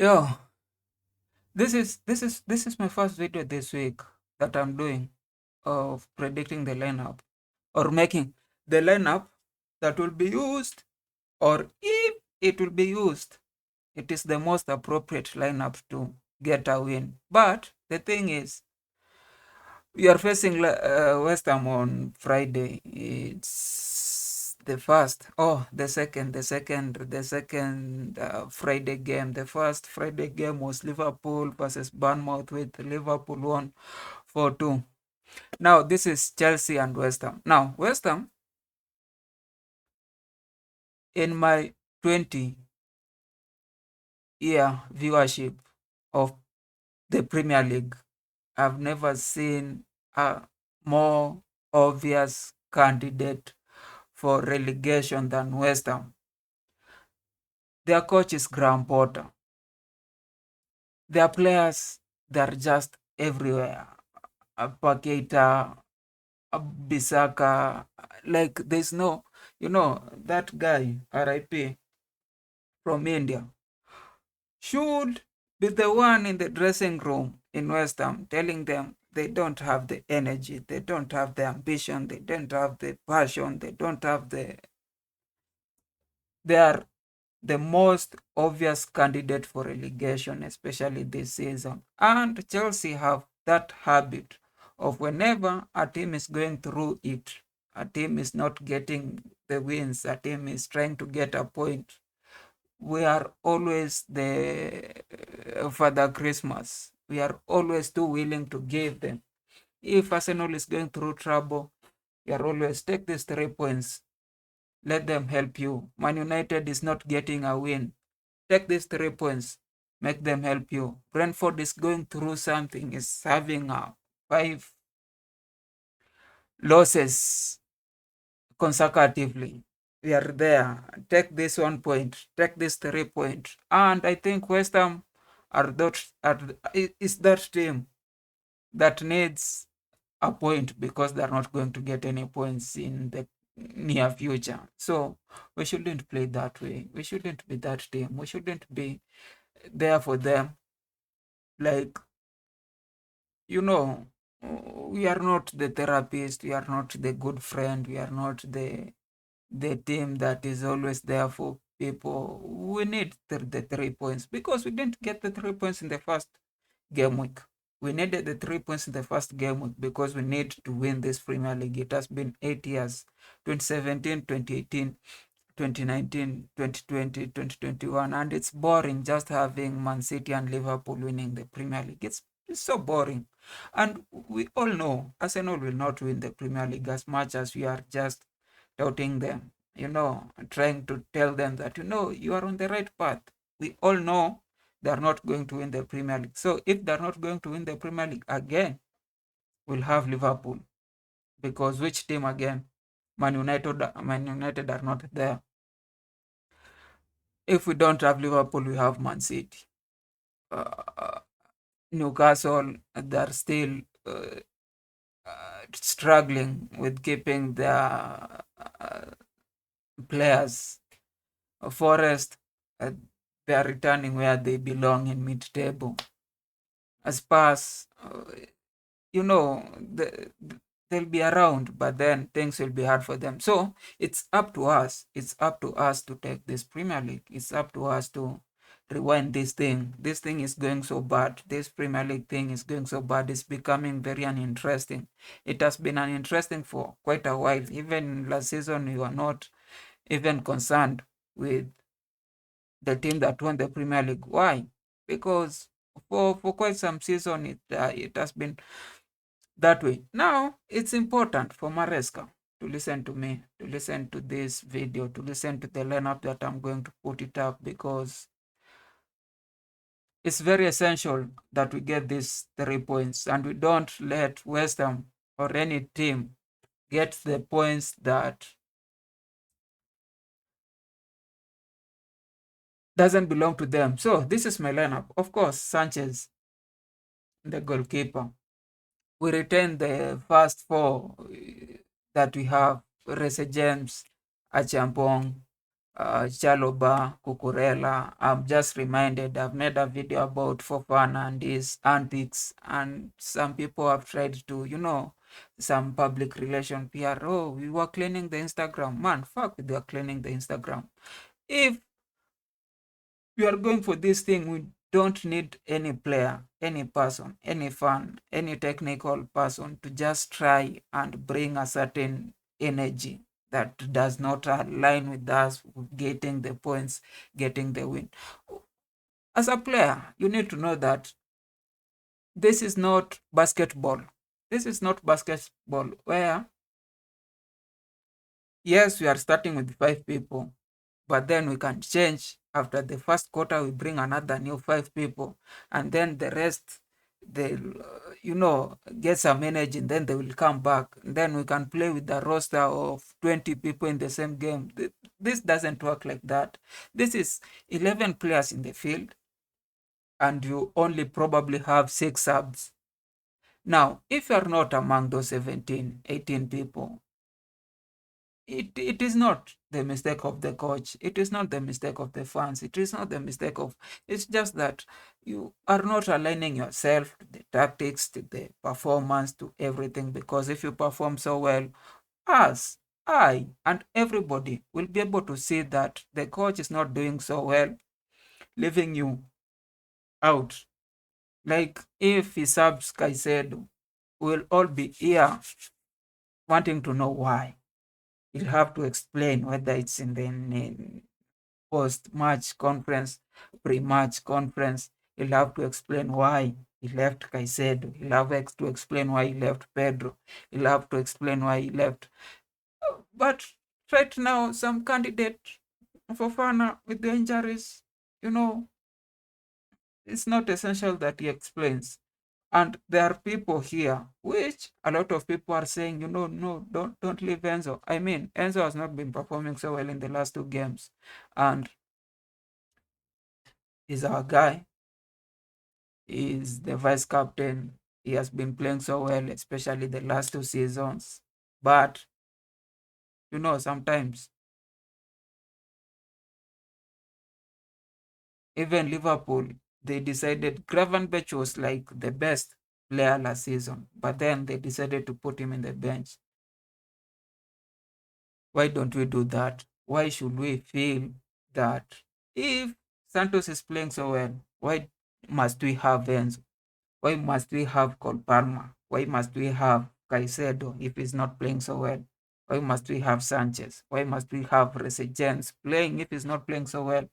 Yo, this is my first video this week that I'm doing of predicting the lineup or making the lineup that will be used, or if it will be used, it is the most appropriate lineup to get a win. But the thing is, we are facing Westham on Friday. It's the first, oh, the second Friday game. The first Friday game was Liverpool versus Bournemouth, with Liverpool won 4-2. Now this is Chelsea and West Ham. Now West Ham, in my 20-year viewership of the Premier League, I've never seen a more obvious candidate for relegation than West Ham. Their coach is Graham Potter. Their players, they're just everywhere. Paqueta, Bisaka, like there's no, that guy, RIP, from India, should be the one in the dressing room in West Ham telling them they don't have the energy, they don't have the ambition, they don't have the passion, they are the most obvious candidate for relegation, especially this season. And Chelsea have that habit of, whenever a team is going through it, a team is not getting the wins, a team is trying to get a point, we are always the Father Christmas. We are always too willing to give them. If Arsenal is going through trouble, we are always, take these 3 points. Let them help you. Man United is not getting a win. Take these 3 points. Make them help you. Brentford is going through something, is having 5 losses consecutively. We are there. Take this 1 point. Take this 3 point. And I think West Ham is that team that needs a point, because they're not going to get any points in the near future. So we shouldn't play that way. We shouldn't be that team. We shouldn't be there for them. Like, you know, we are not the therapist. We are not the good friend. We are not the team that is always there for people. We need the 3 points, because we didn't get the 3 points in the first game week. We needed the 3 points in the first game week because we need to win this Premier League. It has been 8 years, 2017, 2018, 2019, 2020, 2021, and it's boring just having Man City and Liverpool winning the Premier League. It's so boring. And we all know Arsenal will not win the Premier League, as much as we are just doubting them, trying to tell them that, you are on the right path. We all know they are not going to win the Premier League. So if they're not going to win the Premier League again, we'll have Liverpool. Because which team again? Man United are not there. If we don't have Liverpool, we have Man City. Uh, Newcastle, they're still struggling with keeping their players. Forest, they are returning where they belong, in mid-table. Spurs, they'll be around, but then things will be hard for them. So it's up to us. It's up to us to take this Premier League. It's up to us to rewind this thing. This thing is going so bad. This Premier League thing is going so bad. It's becoming very uninteresting. It has been uninteresting for quite a while. Even last season, we were not even concerned with the team that won the Premier League. Why? Because for quite some season, it has been that way. Now, it's important for Maresca to listen to me, to listen to this video, to listen to the lineup that I'm going to put it up, because it's very essential that we get these 3 points and we don't let West Ham or any team get the points that doesn't belong to them. So this is my lineup. Of course, Sanchez, the goalkeeper. We retain the first four that we have: Reece James, Achampong, Chaloba, Cucurella. I'm just reminded I've made a video about Fofana and his antics, and some people have tried to, some public relation PR. Oh, we were cleaning the Instagram. Man, fuck, they are cleaning the Instagram. If you are going for this thing, we don't need any player, any person, any fan, any technical person to just try and bring a certain energy that does not align with us getting the points, getting the win. As a player, you need to know that this is not basketball. This is not basketball where, yes, we are starting with 5 people, but then we can change after the first quarter. We bring another new 5 people, and then the rest, they'll get some energy, and then they will come back, and then we can play with the roster of 20 people in the same game. This doesn't work like that. This is 11 players in the field, and you only probably have 6 subs. Now if you are not among those 17, 18 people, it is not the mistake of the coach. It is not the mistake of the fans. It is not the mistake of, it's just that you are not aligning yourself to the tactics, to the performance, to everything. Because if you perform so well, us, I, and everybody will be able to see that the coach is not doing so well, leaving you out. Like if he subs Caicedo, we'll all be here wanting to know why. He'll have to explain whether it's in the post-match conference, pre-match conference. He'll have to explain why he left Caicedo. He'll have to explain why he left Pedro. He'll have to explain why he left. But right now, some candidate for Fana with the injuries, you know, it's not essential that he explains. And there are people here, which a lot of people are saying, no, don't leave Enzo. I mean, Enzo has not been performing so well in the last 2 games, and he's our guy. He's the vice captain. He has been playing so well, especially the last 2 seasons. But sometimes even Liverpool, they decided Gravenberch was like the best player last season, but then they decided to put him in the bench. Why don't we do that? Why should we feel that if Santos is playing so well, why must we have Enzo? Why must we have Cole Palmer? Why must we have Caicedo if he's not playing so well? Why must we have Sanchez? Why must we have Resegens playing if he's not playing so well?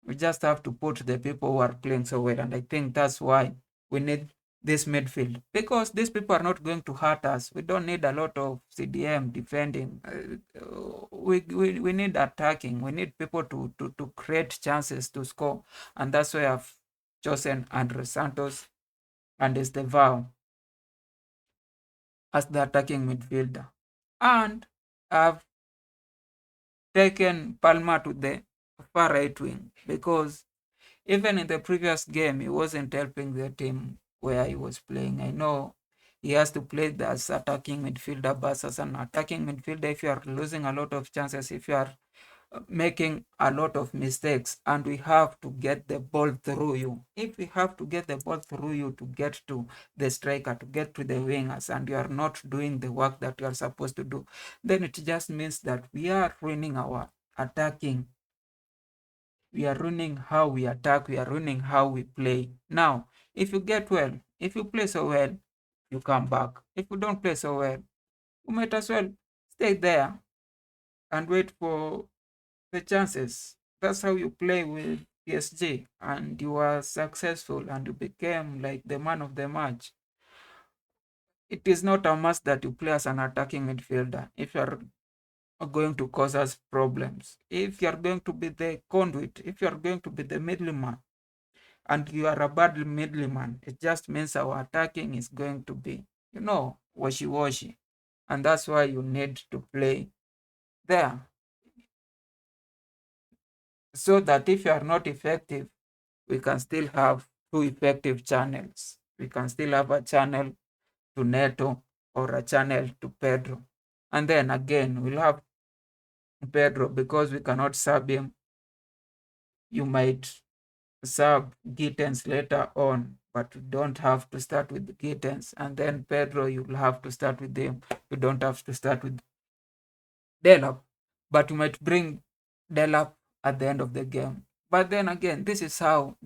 We just have to put the people who are playing so well. And I think that's why we need this midfield, because these people are not going to hurt us. We don't need a lot of CDM defending. We need attacking. We need people to create chances to score. And that's why I've chosen Andrey Santos and Estevao as the attacking midfielder. And I've taken Palma to the far right wing because even in the previous game, he wasn't helping the team where he was playing. I know he has to play as attacking midfielder, but as an attacking midfielder, if you are losing a lot of chances, if you are making a lot of mistakes, and we have to get the ball through you. If we have to get the ball through you to get to the striker, to get to the wingers, and you are not doing the work that you are supposed to do, then it just means that we are ruining our attacking. We are ruining how we attack. We are ruining how we play. Now, if you get well, if you play so well, you come back. If you don't play so well, you might as well stay there and wait for the chances. That's how you play with PSG, and you are successful and you became like the man of the match. It is not a must that you play as an attacking midfielder if you are going to cause us problems. If you are going to be the conduit, if you are going to be the middleman, and you are a bad middleman, it just means our attacking is going to be, washy-washy. And that's why you need to play there. So that if you are not effective, we can still have 2 effective channels. We can still have a channel to Neto or a channel to Pedro. And then again, we'll have Pedro, because we cannot sub him, you might sub Gittens later on, but you don't have to start with Gittens. And then Pedro, you'll have to start with him. You don't have to start with Delap, but you might bring Delap at the end of the game. But then again, this is how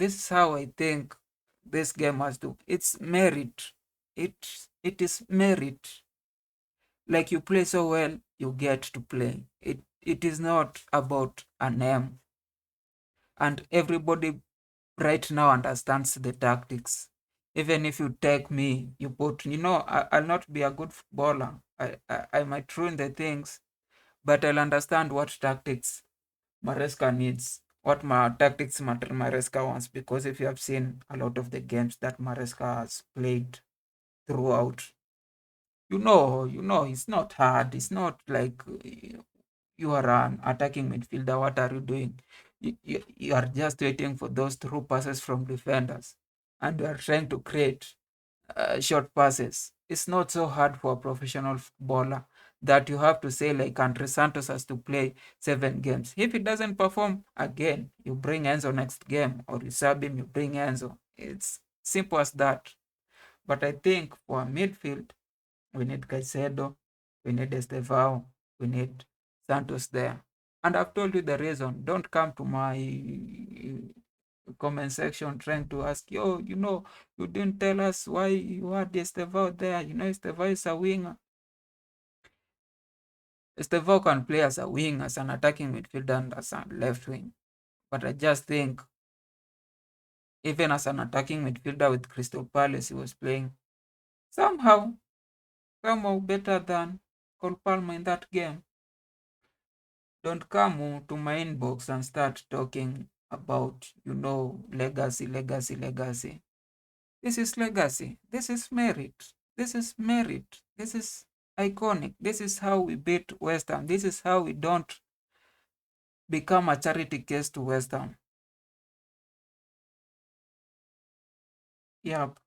I think this game must do. It's merit. It is merit. Like you play so well, you get to play. It is not about a name. And everybody right now understands the tactics. Even if you take me, you put, I'll not be a good footballer. I might ruin the things, but I'll understand what tactics Maresca needs, what tactics Maresca wants. Because if you have seen a lot of the games that Maresca has played throughout, it's not hard. It's not like you are an attacking midfielder. What are you doing? You are just waiting for those through passes from defenders, and you are trying to create short passes. It's not so hard for a professional footballer that you have to say like Andrey Santos has to play 7 games. If he doesn't perform again, you bring Enzo next game, or you sub him, you bring Enzo. It's simple as that. But I think for midfield, we need Caicedo, we need Estevao, we need Santos there. And I've told you the reason. Don't come to my comment section trying to ask, you didn't tell us why you had Estevao there. Estevao is a winger. Estevao can play as a wing, as an attacking midfielder, and as a left wing. But I just think, even as an attacking midfielder with Crystal Palace, he was playing somehow, somehow better than Cole Palmer in that game. Don't come to my inbox and start talking about, legacy, legacy, legacy. This is legacy. This is merit. This is merit. This is iconic. This is how we beat Westham. This is how we don't become a charity case to Westham. Yep.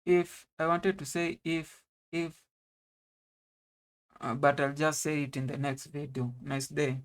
If I wanted to say if, but I'll just say it in the next video. Nice day.